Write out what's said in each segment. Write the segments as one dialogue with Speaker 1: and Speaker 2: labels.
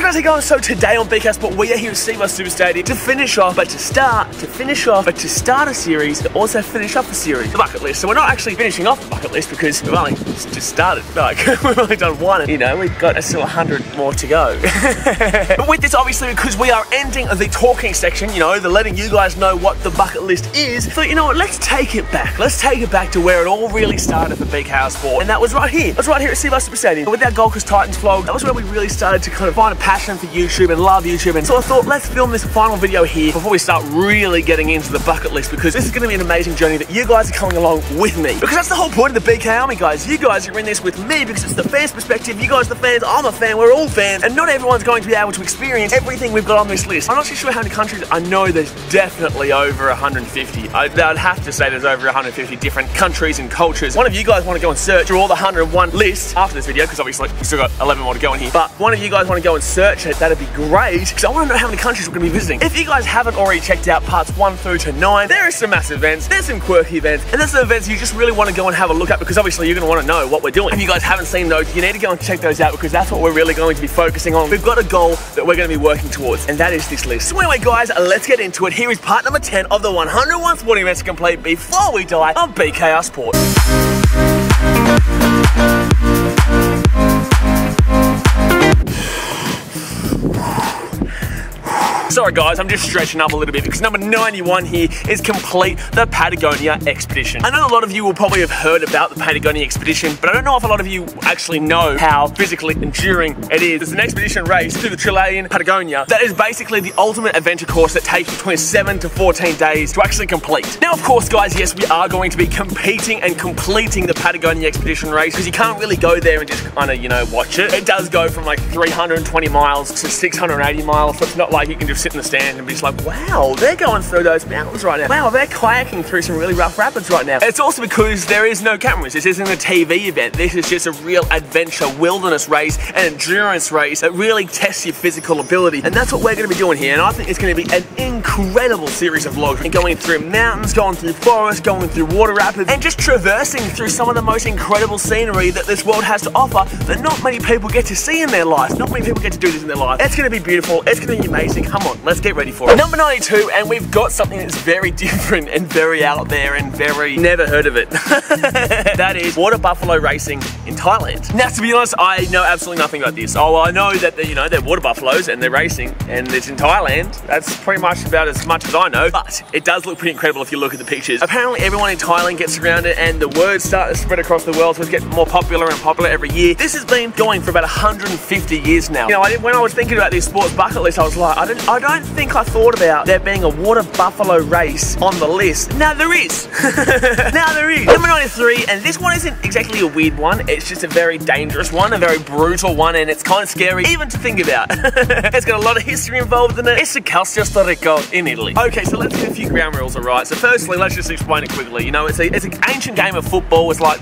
Speaker 1: How's it going? So today on BKRsport, we are here at FIFA Super Stadium to finish off, to start a series, to also finish off a series, the bucket list. So we're not actually finishing off the bucket list because we've only just started. Like, we've only done one, and, you know, we've got still 100 more to go. But with this, obviously, because we are ending the talking section, you know, the letting you guys know what the bucket list is. So, you know what, let's take it back. Let's take it back to where it all really started for BKRsport, and that was right here. That's right here at FIFA Super Stadium. With our Gold Coast Titans vlog, that was where we really started to kind of find a passion for YouTube and love YouTube. And so I thought, let's film this final video here before we start really getting into the bucket list, because this is going to be an amazing journey that you guys are coming along with me. Because that's the whole point of the BK Army, guys. You guys are in this with me because it's the fans' perspective. You guys are the fans, I'm a fan, we're all fans, and not everyone's going to be able to experience everything we've got on this list. I'm not too sure how many countries. I know there's definitely over 150. I'd have to say there's over 150 different countries and cultures. One of you guys want to go and search through all the 101 lists after this video, because obviously we've still got 11 more to go in here. But one of you guys want to go and search it, that'd be great, because I want to know how many countries we're going to be visiting. If you guys haven't already checked out parts 1 through to 9, there are some massive events, there's some quirky events, and there's some events you just really want to go and have a look at, because obviously you're going to want to know what we're doing. If you guys haven't seen those, you need to go and check those out, because that's what we're really going to be focusing on. We've got a goal that we're going to be working towards, and that is this list. So anyway, guys, let's get into it. Here is part number 10 of the 101 sporting events to complete before we die on BKRsport. Sorry guys, I'm just stretching up a little bit because number 91 here is complete the Patagonia Expedition. I know a lot of you will probably have heard about the Patagonia Expedition, but I don't know if a lot of you actually know how physically enduring it is. It's an expedition race through the Chilean Patagonia that is basically the ultimate adventure course that takes between 7 to 14 days to actually complete. Now, of course, guys, yes, we are going to be competing and completing the Patagonia Expedition race, because you can't really go there and just kind of, you know, watch it. It does go from like 320 miles to 680 miles, so it's not like you can just sit in the stand and be just like, wow, they're going through those mountains right now. Wow, they're kayaking through some really rough rapids right now. It's also because there is no cameras. This isn't a TV event. This is just a real adventure wilderness race, an endurance race that really tests your physical ability. And that's what we're going to be doing here. And I think it's going to be an incredible series of vlogs. Going through mountains, going through forests, going through water rapids, and just traversing through some of the most incredible scenery that this world has to offer that not many people get to see in their lives. Not many people get to do this in their lives. It's going to be beautiful. It's going to be amazing. Come on, let's get ready for it. Number 92, and we've got something that's very different and very out there and very never heard of it. That is water buffalo racing in Thailand. Now, to be honest, I know absolutely nothing about this. Oh, well, I know that they're water buffaloes and they're racing and it's in Thailand. That's pretty much about as much as I know, but it does look pretty incredible if you look at the pictures. Apparently, everyone in Thailand gets around it and the words start to spread across the world, so it's getting more popular and popular every year. This has been going for about 150 years now. You know, when I was thinking about this sports bucket list, I was like, I don't think I thought about there being a water buffalo race on the list. Now there is. Now there is. Number 93, and this one isn't exactly a weird one. It's just a very dangerous one, a very brutal one, and it's kind of scary even to think about. It's got a lot of history involved in it. It's the Calcio Storico in Italy. Okay, so let's get a few ground rules, alright? So firstly, let's just explain it quickly. You know, it's an ancient game of football. It's like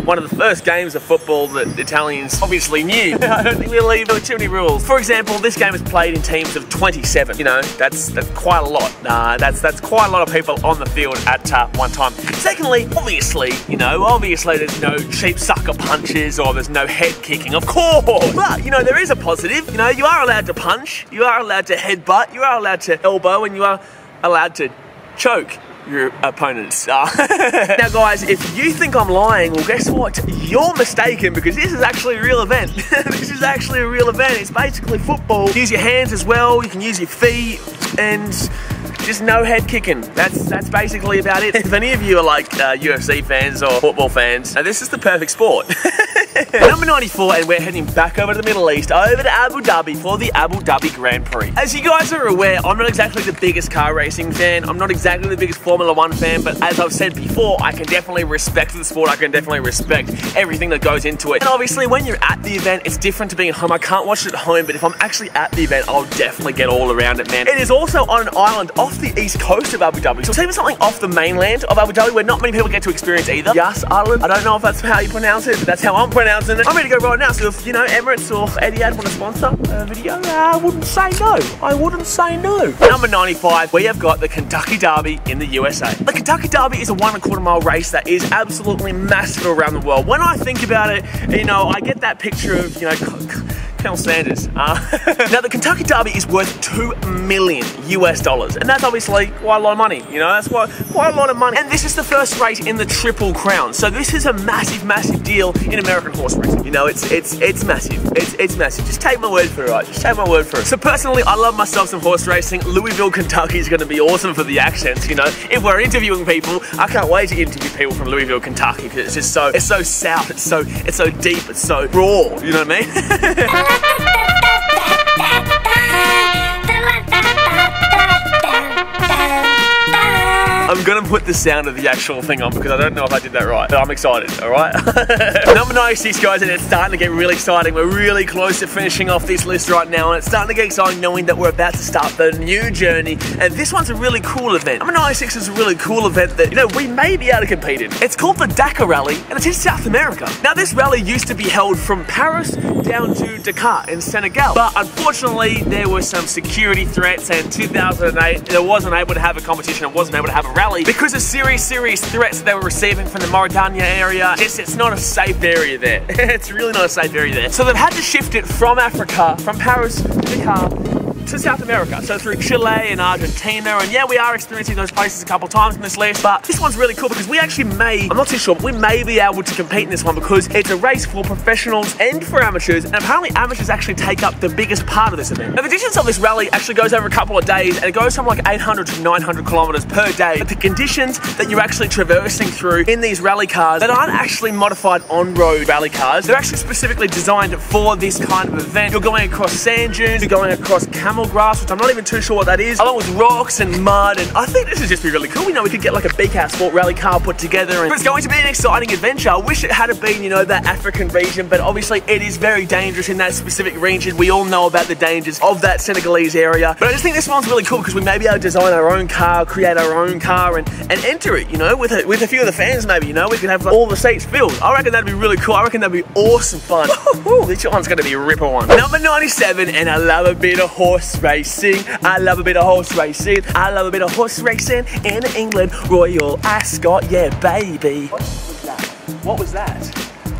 Speaker 1: one of the first games of football that the Italians obviously knew. I don't think we'll leave too many rules. For example, this game is played in teams of 27. You know, that's quite a lot. That's quite a lot of people on the field at one time. Secondly, obviously there's no cheap sucker punches or there's no head kicking, of course. But, you know, there is a positive. You know, you are allowed to punch, you are allowed to headbutt, you are allowed to elbow, and you are allowed to choke your opponents. Now guys, if you think I'm lying, well guess what? You're mistaken, because this is actually a real event. This is actually a real event. It's basically football. Use your hands as well, you can use your feet, and just no head kicking. That's basically about it. If any of you are like UFC fans or football fans, now this is the perfect sport. Number 94, and we're heading back over to the Middle East, over to Abu Dhabi for the Abu Dhabi Grand Prix. As you guys are aware, I'm not exactly the biggest car racing fan. I'm not exactly the biggest Formula 1 fan, but as I've said before, I can definitely respect the sport. I can definitely respect everything that goes into it. And obviously, when you're at the event, it's different to being at home. I can't watch it at home, but if I'm actually at the event, I'll definitely get all around it, man. It is also on an island off the east coast of Abu Dhabi. So it's even something off the mainland of Abu Dhabi where not many people get to experience either. Yas Island. I don't know if that's how you pronounce it, but that's how I'm pronouncing it. I'm ready to go right now. So if, you know, Emirates or Etihad want to sponsor a video, I wouldn't say no. I wouldn't say no. Number 95, we have got the Kentucky Derby in the USA. The Kentucky Derby is a 1.25 mile race that is absolutely massive around the world. When I think about it, you know, I get that picture of, you know, Colonel Sanders. Now, the Kentucky Derby is worth $2 million US, and that's obviously quite a lot of money. You know, that's quite a lot of money. And this is the first race in the Triple Crown, so this is a massive, massive deal in American horse racing. You know, it's massive. It's massive. Just take my word for it, right? Just take my word for it. So personally, I love myself some horse racing. Louisville, Kentucky is going to be awesome for the accents. You know, if we're interviewing people, I can't wait to interview people from Louisville, Kentucky, because it's just so south. It's so deep. It's so raw. You know what I mean? I'm gonna put the sound of the actual thing on because I don't know if I did that right, but I'm excited, alright? Number 96, guys, and it's starting to get really exciting. We're really close to finishing off this list right now, and it's starting to get exciting knowing that we're about to start the new journey, and this one's a really cool event. Number 96 is a really cool event that, you know, we may be able to compete in. It's called the Dakar Rally, and it's in South America. Now, this rally used to be held from Paris down to Dakar in Senegal, but unfortunately, there were some security threats, and 2008, it wasn't able to have a competition, it wasn't able to have a rally because of serious threats that they were receiving from the Mauritania area. It's not a safe area there. It's really not a safe area there. So they've had to shift it from Africa, from Paris to Dakar, to South America, so through Chile and Argentina, and yeah, we are experiencing those places a couple times in this list, but this one's really cool because we actually I'm not too sure, but we may be able to compete in this one because it's a race for professionals and for amateurs, and apparently amateurs actually take up the biggest part of this event. Now, the distance of this rally actually goes over a couple of days, and it goes from like 800 to 900 kilometers per day, but the conditions that you're actually traversing through in these rally cars that aren't actually modified on-road rally cars, they're actually specifically designed for this kind of event. You're going across sand dunes, you're going across camel grass, which I'm not even too sure what that is, along with rocks and mud, and I think this would just be really cool. You know, we could get like a BKRsport rally car put together, and it's going to be an exciting adventure. I wish it had been, you know, that African region, but obviously it is very dangerous in that specific region. We all know about the dangers of that Senegalese area, but I just think this one's really cool because we may be able to design our own car, create our own car, and enter it, you know, with a few of the fans maybe, you know, we could have like, all the seats filled. I reckon that'd be really cool. I reckon that'd be awesome fun. This one's gonna be a ripper one. Number 97, and I love a bit of horse racing. I love a bit of horse racing. I love a bit of horse racing in England. Royal Ascot, yeah, baby. What was that? What was that?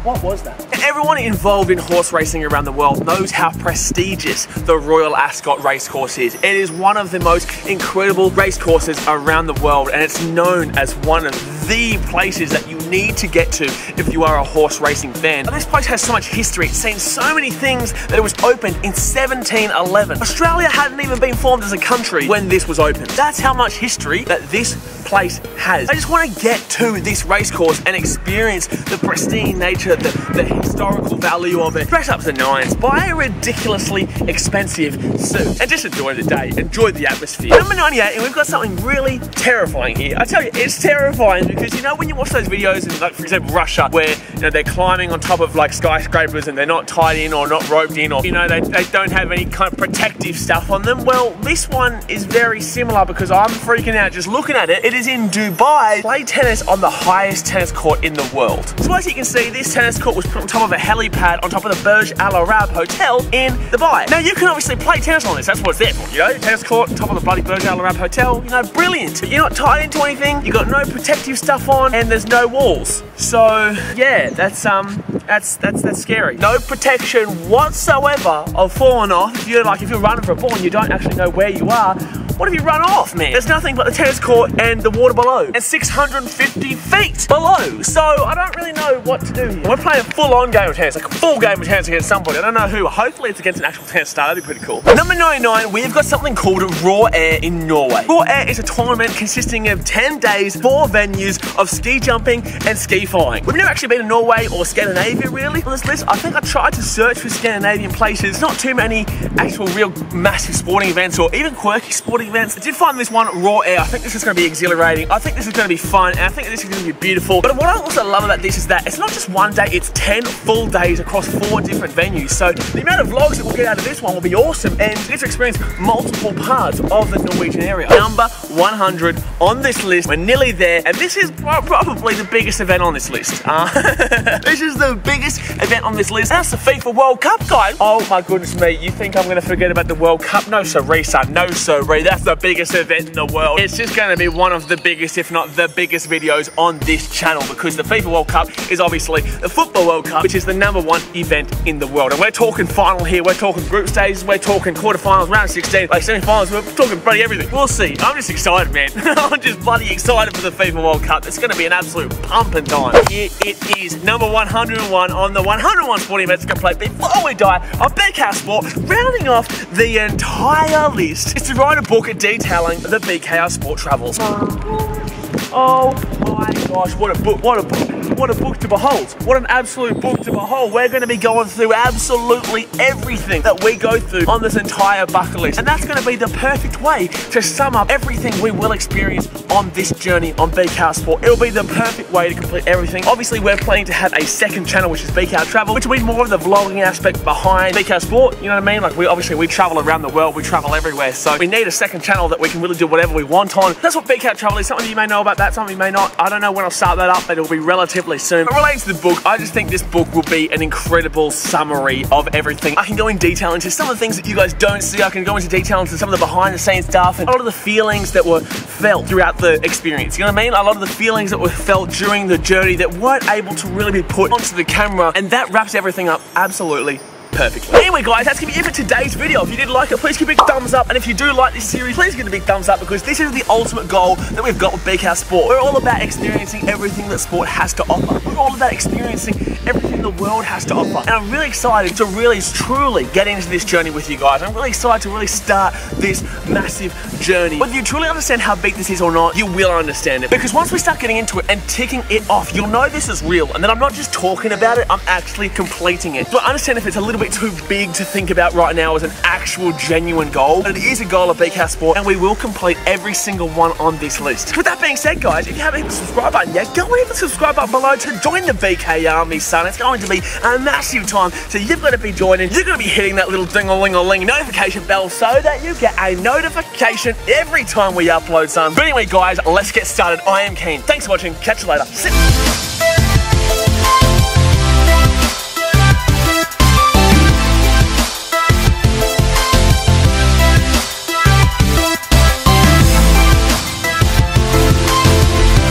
Speaker 1: What was that? Everyone involved in horse racing around the world knows how prestigious the Royal Ascot racecourse is. It is one of the most incredible racecourses around the world, and it's known as one of the places that you need to get to if you are a horse racing fan. But this place has so much history. It's seen so many things that it was opened in 1711. Australia hadn't even been formed as a country when this was opened. That's how much history that this place has. I just want to get to this racecourse and experience the pristine nature, the historical value of it. Dress up to the nines, buy a ridiculously expensive suit, and just enjoy the day, enjoy the atmosphere. Number 98, and we've got something really terrifying here. I tell you, it's terrifying because, you know, when you watch those videos in, like, for example, Russia, where, you know, they're climbing on top of like skyscrapers and they're not tied in or not roped in, or, you know, they don't have any kind of protective stuff on them. Well, this one is very similar because I'm freaking out just looking at it. It is in Dubai. Play tennis on the highest tennis court in the world. So as you can see, this tennis court was put on top of a helipad on top of the Burj Al Arab Hotel in Dubai. Now, you can obviously play tennis on this. That's what it's there for, you know? Tennis court on top of the bloody Burj Al Arab Hotel, you know, brilliant. But you're not tied into anything, you got no protective stuff on, and there's no walls. So, yeah, that's scary. No protection whatsoever of falling off. If you're running for a ball and you don't actually know where you are, what if you run off, man? There's nothing but the tennis court and the water below, and 650 feet below. So I don't really know what to do here. We're playing a full-on game of tennis, like a full game of tennis against somebody. I don't know who. Hopefully it's against an actual tennis star. That'd be pretty cool. Number 99, we've got something called Raw Air in Norway. Raw Air is a tournament consisting of 10 days, 4 venues of ski jumping and ski flying. We've never actually been to Norway or Scandinavia really on this list. I think I tried to search for Scandinavian places. Not too many actual real massive sporting events or even quirky sporting events. I did find this one, Raw Air. I think this is going to be exhilarating. I think this is going to be fun, and I think this is going to be beautiful. But what I also love about this is that it's not just one day, it's 10 full days across 4 different venues. So the amount of vlogs that we'll get out of this one will be awesome, and you get to experience multiple parts of the Norwegian area. Number 100 on this list. We're nearly there, and this is probably the biggest event on this list. This is the biggest event on this list. That's the FIFA World Cup, guys. Oh my goodness me, you think I'm going to forget about the World Cup? No, sirree, son. No, sirree. That's that's the biggest event in the world. It's just going to be one of the biggest, if not the biggest videos on this channel, because the FIFA World Cup is obviously the Football World Cup, which is the #1 event in the world. And we're talking final here, we're talking group stages, we're talking quarterfinals, round 16, like semi-finals, we're talking bloody everything. We'll see. I'm just excited, man. I'm just bloody excited for the FIFA World Cup. It's going to be an absolute pumping time. Here it is, number 101 on the 101 sporting events complete. Before we die, on BKRsport, rounding off the entire list is to write a book detailing the BKRsport travels. Oh my gosh, what a book, what a book, what a book to behold. What an absolute book to behold. We're going to be going through absolutely everything that we go through on this entire bucket list. And that's going to be the perfect way to sum up everything we will experience on this journey on BKRsport. It'll be the perfect way to complete everything. Obviously, we're planning to have a second channel, which is BKR Travel, which will be more of the vlogging aspect behind BKRsport, you know what I mean? Like, we travel around the world, we travel everywhere, so we need a second channel that we can really do whatever we want on. That's what BKR Travel is. Some of you may know about that, some of you may not. I don't know when I'll start that up, but it'll be relatively soon. But relating to the book, I just think this book will be an incredible summary of everything. I can go in detail into some of the things that you guys don't see. I can go into detail into some of the behind the scenes stuff and a lot of the feelings that were felt throughout the experience. You know what I mean? A lot of the feelings that were felt during the journey that weren't able to really be put onto the camera, and that wraps everything up absolutely perfect. Anyway guys, that's going to be it for today's video. If you did like it, please give it a big thumbs up. And if you do like this series, please give it a big thumbs up, because this is the ultimate goal that we've got with BKRsport. We're all about experiencing everything that sport has to offer. We're all about experiencing everything the world has to offer. And I'm really excited to really, truly get into this journey with you guys. I'm really excited to really start this massive journey. Whether you truly understand how big this is or not, you will understand it. Because once we start getting into it and ticking it off, you'll know this is real. And then I'm not just talking about it, I'm actually completing it. So I understand if it's a little bit too big to think about right now as an actual genuine goal, but it is a goal of BKRsport, and we will complete every single one on this list. With that being said guys, if you haven't hit the subscribe button yet, go and hit the subscribe button below to join the BK Army, son. It's going to be a massive time, so you've got to be joining, you're going to be hitting that little ding-a-ling-a-ling notification bell so that you get a notification every time we upload, son. But anyway guys, let's get started. I am keen. Thanks for watching, catch you later.